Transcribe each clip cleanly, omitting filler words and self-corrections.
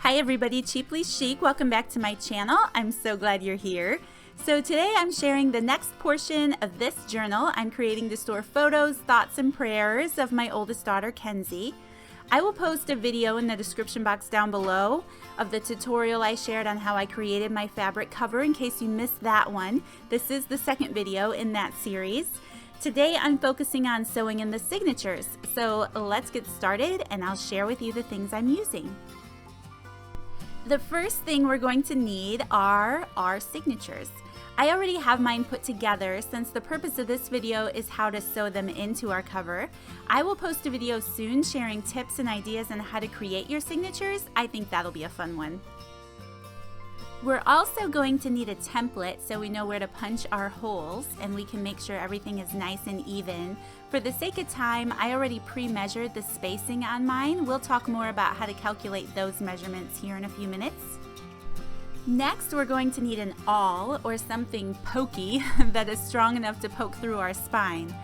Hi everybody, Cheaply Chic. Welcome back to my channel. I'm so glad you're here. So today I'm sharing the next portion of this journal. I'm creating to store photos, thoughts, and prayers of my oldest daughter, Kenzie. I will post a video in the description box down below of the tutorial I shared on how I created my fabric cover in case you missed that one. This is the second video in that series. Today I'm focusing on sewing in the signatures. So let's get started and I'll share with you the things I'm using. The first thing we're going to need are our signatures. I already have mine put together since the purpose of this video is how to sew them into our cover. I will post a video soon sharing tips and ideas on how to create your signatures. I think that'll be a fun one. We're also going to need a template so we know where to punch our holes and we can make sure everything is nice and even. For the sake of time, I already pre-measured the spacing on mine. We'll talk more about how to calculate those measurements here in a few minutes. Next, we're going to need an awl or something pokey that is strong enough to poke through our spine.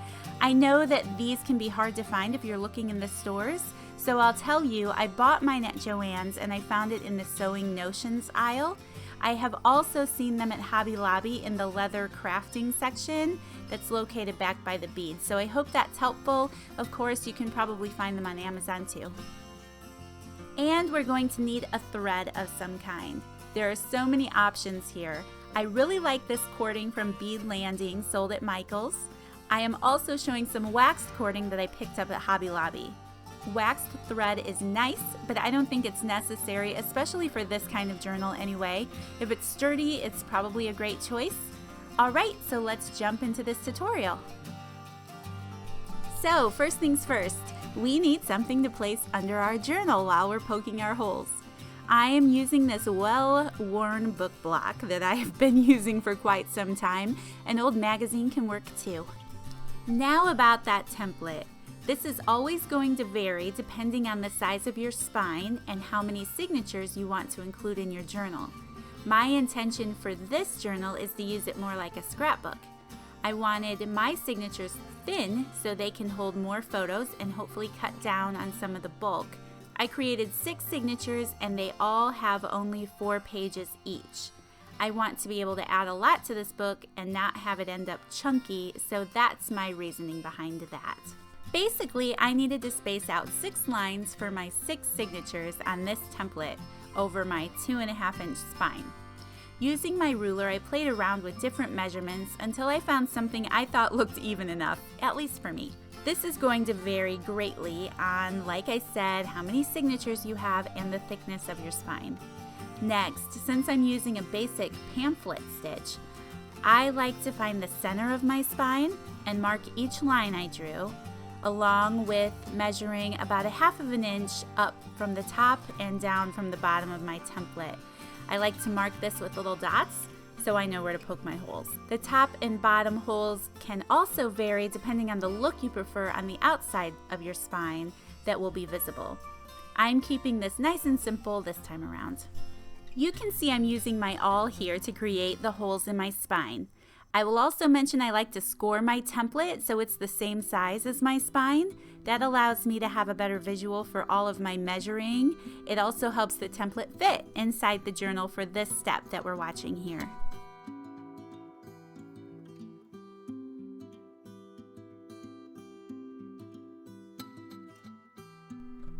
I know that these can be hard to find if you're looking in the stores, so I'll tell you, I bought mine at Joann's and I found it in the Sewing Notions aisle. I have also seen them at Hobby Lobby in the leather crafting section that's located back by the beads. So I hope that's helpful. Of course, you can probably find them on Amazon too. And we're going to need a thread of some kind. There are so many options here. I really like this cording from Bead Landing sold at Michael's. I am also showing some waxed cording that I picked up at Hobby Lobby. Waxed thread is nice, but I don't think it's necessary, especially for this kind of journal anyway. If it's sturdy, it's probably a great choice. Alright, so let's jump into this tutorial. So, first things first, we need something to place under our journal while we're poking our holes. I am using this well-worn book block that I have been using for quite some time. An old magazine can work too. Now about that template. This is always going to vary depending on the size of your spine and how many signatures you want to include in your journal. My intention for this journal is to use it more like a scrapbook. I wanted my signatures thin so they can hold more photos and hopefully cut down on some of the bulk. I created 6 signatures and they all have only 4 pages each. I want to be able to add a lot to this book and not have it end up chunky, so that's my reasoning behind that. Basically, I needed to space out 6 lines for my 6 signatures on this template over my 2.5-inch spine. Using my ruler, I played around with different measurements until I found something I thought looked even enough, at least for me. This is going to vary greatly on, like I said, how many signatures you have and the thickness of your spine. Next, since I'm using a basic pamphlet stitch, I like to find the center of my spine and mark each line I drew, along with measuring about 1/2 inch up from the top and down from the bottom of my template. I like to mark this with little dots so I know where to poke my holes. The top and bottom holes can also vary depending on the look you prefer on the outside of your spine that will be visible. I'm keeping this nice and simple this time around. You can see I'm using my awl here to create the holes in my spine. I will also mention I like to score my template so it's the same size as my spine. That allows me to have a better visual for all of my measuring. It also helps the template fit inside the journal for this step that we're watching here.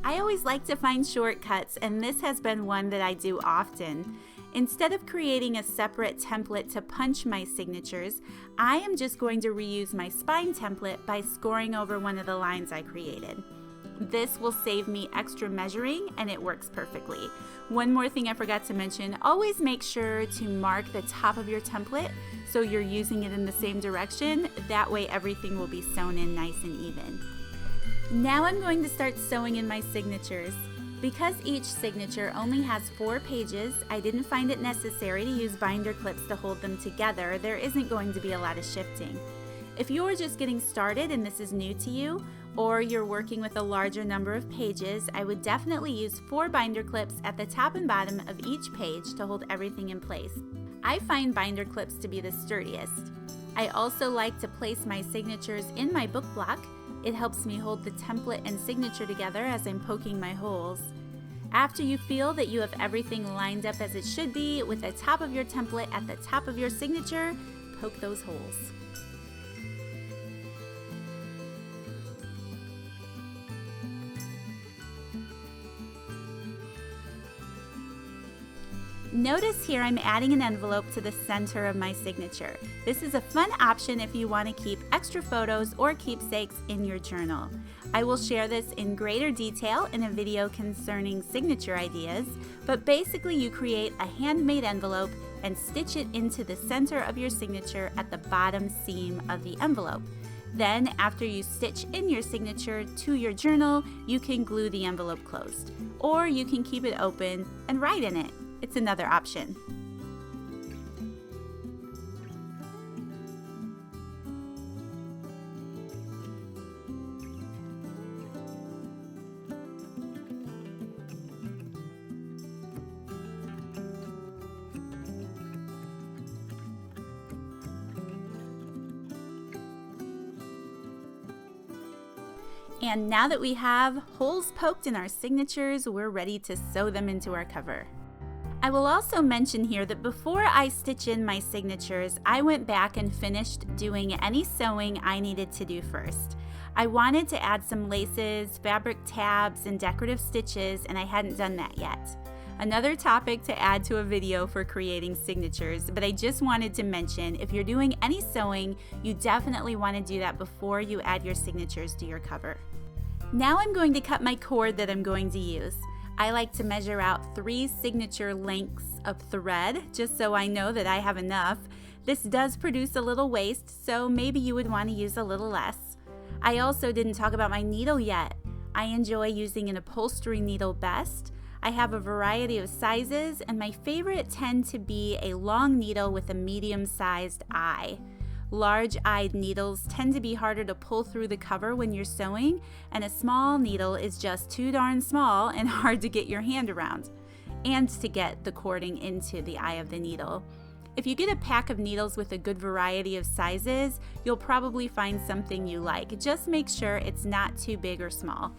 I always like to find shortcuts, and this has been one that I do often. Instead of creating a separate template to punch my signatures, I am just going to reuse my spine template by scoring over one of the lines I created. This will save me extra measuring and it works perfectly. One more thing I forgot to mention, always make sure to mark the top of your template so you're using it in the same direction. That way everything will be sewn in nice and even. Now I'm going to start sewing in my signatures. Because each signature only has 4 pages, I didn't find it necessary to use binder clips to hold them together. There isn't going to be a lot of shifting. If you're just getting started and this is new to you, or you're working with a larger number of pages, I would definitely use 4 binder clips at the top and bottom of each page to hold everything in place. I find binder clips to be the sturdiest. I also like to place my signatures in my book block. It helps me hold the template and signature together as I'm poking my holes. After you feel that you have everything lined up as it should be with the top of your template at the top of your signature, poke those holes. Notice here I'm adding an envelope to the center of my signature. This is a fun option if you want to keep extra photos or keepsakes in your journal. I will share this in greater detail in a video concerning signature ideas, but basically you create a handmade envelope and stitch it into the center of your signature at the bottom seam of the envelope. Then, after you stitch in your signature to your journal, you can glue the envelope closed, or you can keep it open and write in it. It's another option. And now that we have holes poked in our signatures, we're ready to sew them into our cover. I will also mention here that before I stitch in my signatures, I went back and finished doing any sewing I needed to do first. I wanted to add some laces, fabric tabs, and decorative stitches, and I hadn't done that yet. Another topic to add to a video for creating signatures, but I just wanted to mention if you're doing any sewing, you definitely want to do that before you add your signatures to your cover. Now I'm going to cut my cord that I'm going to use. I like to measure out 3 signature lengths of thread, just so I know that I have enough. This does produce a little waste, so maybe you would want to use a little less. I also didn't talk about my needle yet. I enjoy using an upholstery needle best. I have a variety of sizes, and my favorite tend to be a long needle with a medium-sized eye. Large-eyed needles tend to be harder to pull through the cover when you're sewing, and a small needle is just too darn small and hard to get your hand around, and to get the cording into the eye of the needle. If you get a pack of needles with a good variety of sizes, you'll probably find something you like. Just make sure it's not too big or small.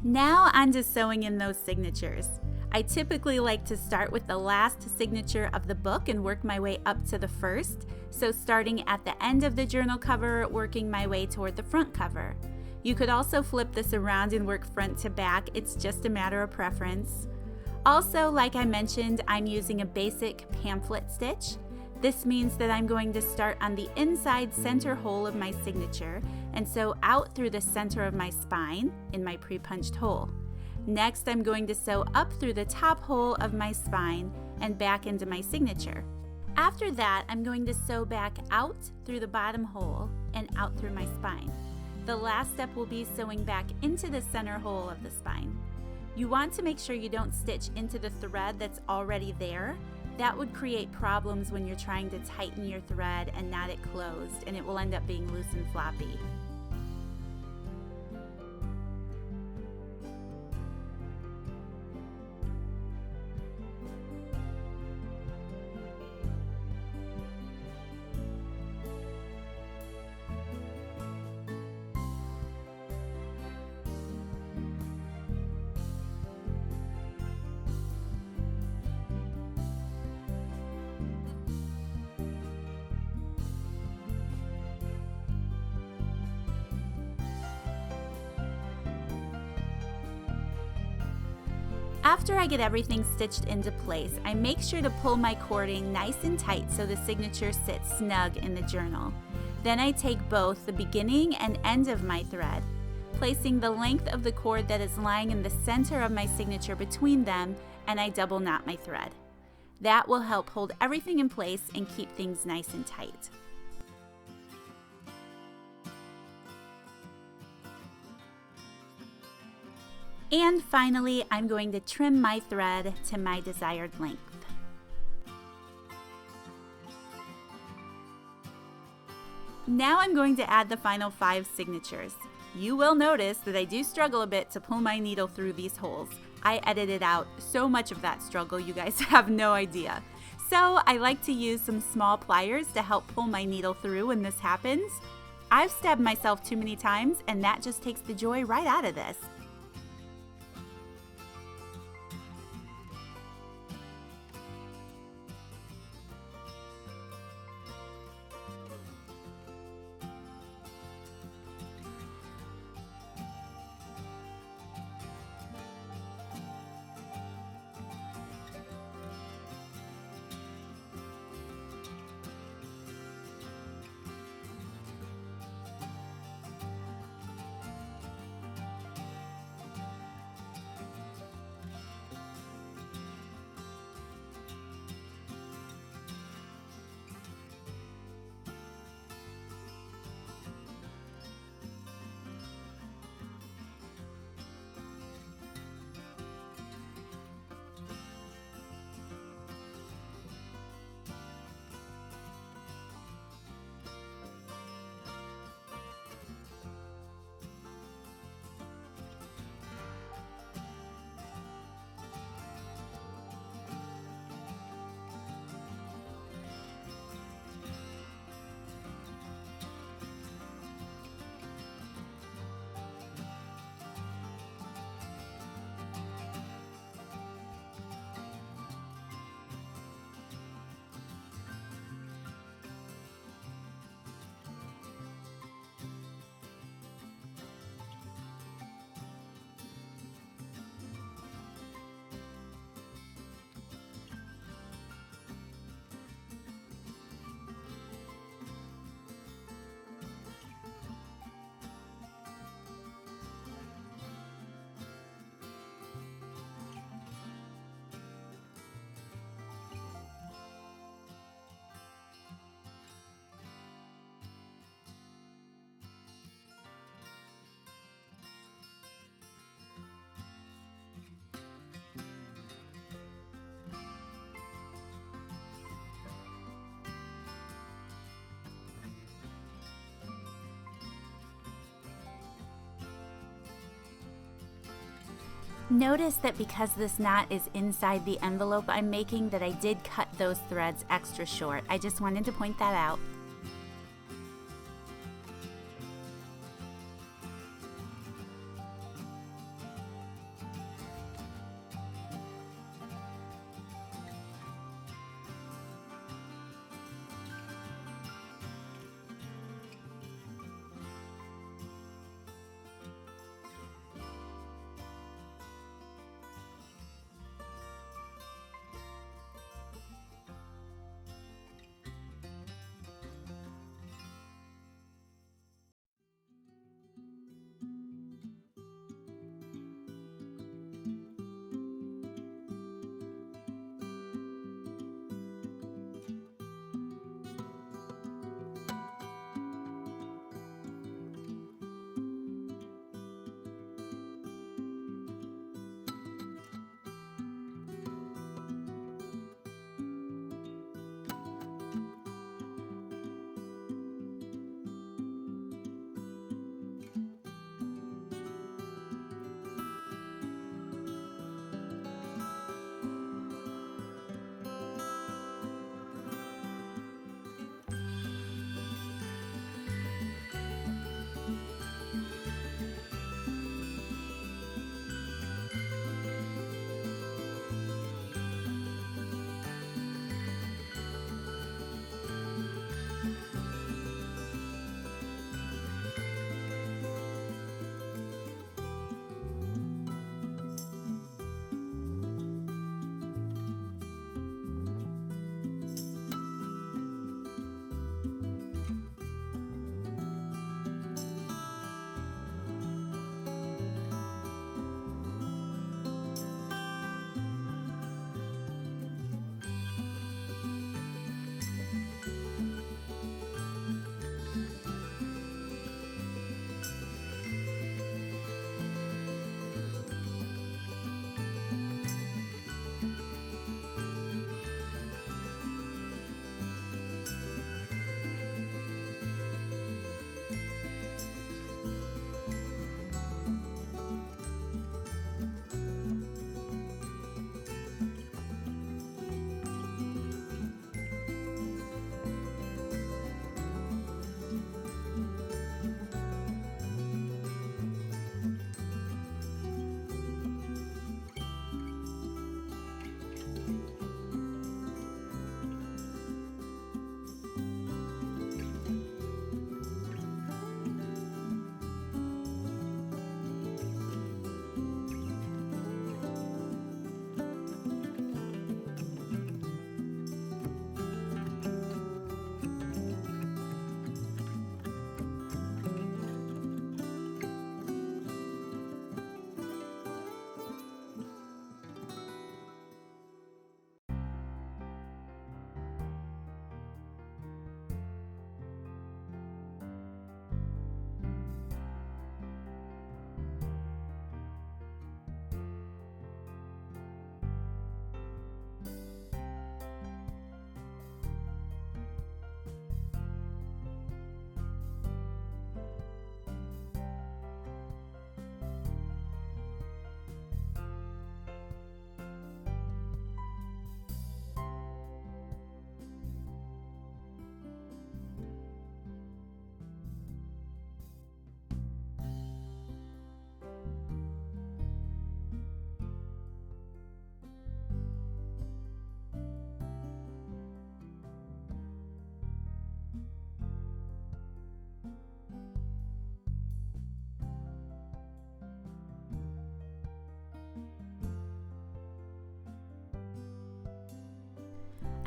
Now on to sewing in those signatures. I typically like to start with the last signature of the book and work my way up to the first. So starting at the end of the journal cover, working my way toward the front cover. You could also flip this around and work front to back. It's just a matter of preference. Also, like I mentioned, I'm using a basic pamphlet stitch. This means that I'm going to start on the inside center hole of my signature and sew out through the center of my spine in my pre-punched hole. Next, I'm going to sew up through the top hole of my spine and back into my signature. After that, I'm going to sew back out through the bottom hole and out through my spine. The last step will be sewing back into the center hole of the spine. You want to make sure you don't stitch into the thread that's already there. That would create problems when you're trying to tighten your thread and knot it closed, and it will end up being loose and floppy. After I get everything stitched into place, I make sure to pull my cording nice and tight so the signature sits snug in the journal. Then I take both the beginning and end of my thread, placing the length of the cord that is lying in the center of my signature between them, and I double knot my thread. That will help hold everything in place and keep things nice and tight. And finally, I'm going to trim my thread to my desired length. Now I'm going to add the final 5 signatures. You will notice that I do struggle a bit to pull my needle through these holes. I edited out so much of that struggle, you guys have no idea. So I like to use some small pliers to help pull my needle through when this happens. I've stabbed myself too many times, and that just takes the joy right out of this. Notice that because this knot is inside the envelope I'm making, that I did cut those threads extra short. I just wanted to point that out.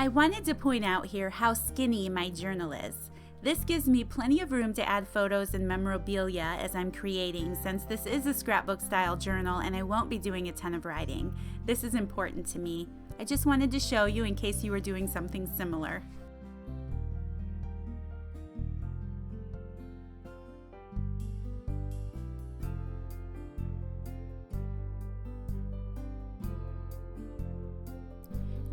I wanted to point out here how skinny my journal is. This gives me plenty of room to add photos and memorabilia as I'm creating, since this is a scrapbook style journal and I won't be doing a ton of writing. This is important to me. I just wanted to show you in case you were doing something similar.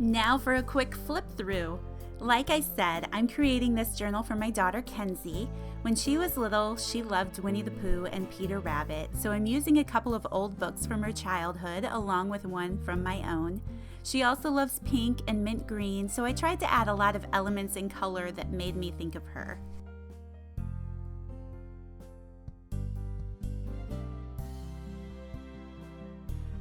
Now for a quick flip through. Like I said, I'm creating this journal for my daughter Kenzie. When she was little, she loved Winnie the Pooh and Peter Rabbit, so I'm using a couple of old books from her childhood along with one from my own. She also loves pink and mint green, so I tried to add a lot of elements and color that made me think of her.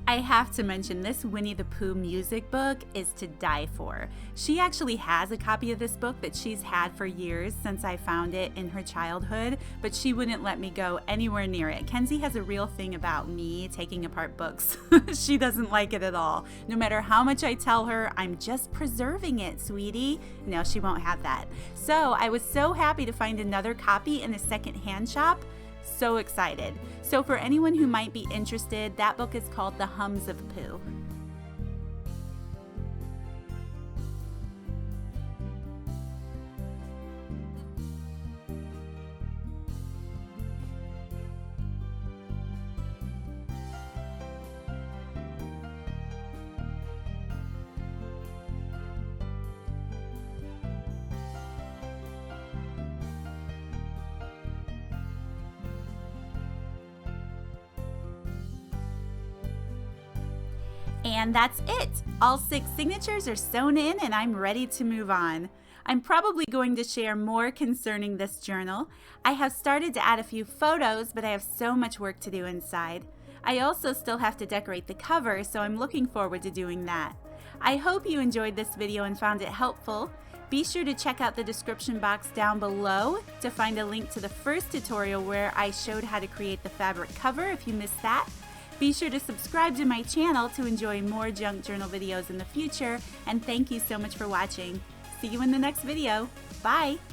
I have to mention this Winnie the Pooh music book is to die for. She actually has a copy of this book that she's had for years since I found it in her childhood, but she wouldn't let me go anywhere near it. Kenzie has a real thing about me taking apart books. She doesn't like it at all. No matter how much I tell her, I'm just preserving it, sweetie. No, she won't have that. So I was so happy to find another copy in a secondhand shop. So excited. So for anyone who might be interested, that book is called The Hums of Pooh. And that's it. All 6 signatures are sewn in and I'm ready to move on. I'm probably going to share more concerning this journal. I have started to add a few photos, but I have so much work to do inside. I also still have to decorate the cover, so I'm looking forward to doing that. I hope you enjoyed this video and found it helpful. Be sure to check out the description box down below to find a link to the first tutorial where I showed how to create the fabric cover if you missed that. Be sure to subscribe to my channel to enjoy more junk journal videos in the future, and thank you so much for watching. See you in the next video. Bye!